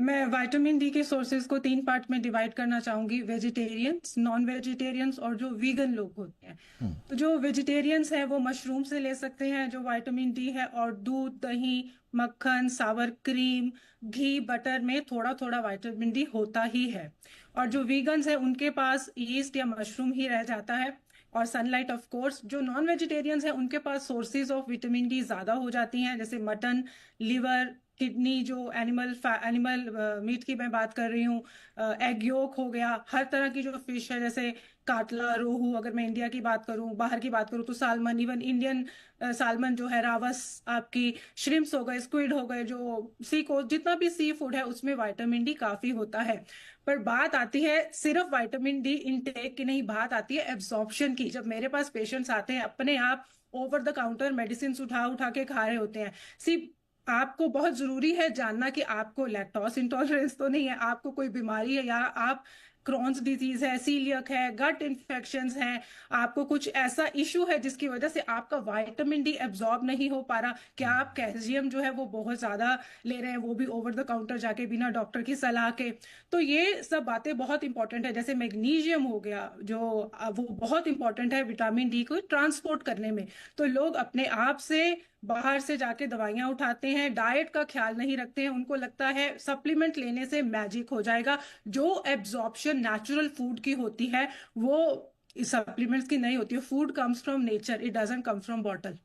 मैं vitamin D के sources को तीन पार्ट में डिवाइड करना चाहूंगी, वेजिटेरियंस, नॉन वेजिटेरियंस और जो वीगन लोग होते हैं। तो जो वेजिटेरियंस है वो मशरूम से ले सकते हैं जो विटामिन डी है, और दूध, दही, मक्खन, सावर क्रीम, घी, बटर में थोड़ा थोड़ा विटामिन डी होता ही है। और जो वीगन्स है उनके पास यीस्ट या मशरूम ही रह जाता है, और सनलाइट ऑफ कोर्स। जो नॉन वेजिटेरियंस है उनके पास सोर्सेज ऑफ विटामिन डी ज्यादा हो जाती हैं, जैसे मटन, लिवर, किडनी, जो एनिमल मीट की मैं बात कर रही हूँ, एग योक हो गया, हर तरह की जो फिश है, जैसे कातला, रोहू, अगर मैं इंडिया की बात करूं, बाहर की बात करूं तो सालमन, इवन इंडियन सालमन जो है, रावस, आपकी श्रिम्प्स हो गए, स्क्विड हो गए, जो सी को जितना भी सी फूड है उसमें विटामिन डी काफी होता है। पर बात आती है सिर्फ विटामिन डी इनटेक की नहीं, बात आती है एब्जॉर्प्शन की। जब मेरे पास पेशेंट्स आते हैं अपने आप ओवर द काउंटर मेडिसिन उठा उठा के खा रहे होते हैं, सी आपको बहुत जरूरी है जानना कि आपको लैक्टोज इंटॉलरेंस तो नहीं है, आपको कोई बीमारी है, या आप क्रॉन्स डिजीज है, सीलियक है, गट इन्फेक्शंस हैं, आपको कुछ ऐसा इशू है जिसकी वजह से आपका विटामिन डी एब्जॉर्ब नहीं हो पा रहा, क्या आप कैल्शियम जो है वो बहुत ज्यादा ले रहे हैं, वो भी ओवर द काउंटर जाके बिना डॉक्टर की सलाह के। तो ये सब बातें बहुत इंपॉर्टेंट है। जैसे मैग्नीशियम हो गया, जो वो बहुत इंपॉर्टेंट है विटामिन डी को ट्रांसपोर्ट करने में। तो लोग अपने आप से बाहर से जाके दवाइयां उठाते हैं, डाइट का ख्याल नहीं रखते हैं, उनको लगता है सप्लीमेंट लेने से मैजिक हो जाएगा। जो एब्जॉर्प्शन नेचुरल फूड की होती है वो सप्लीमेंट्स की नहीं होती है। Food comes from nature, it doesn't come from bottle.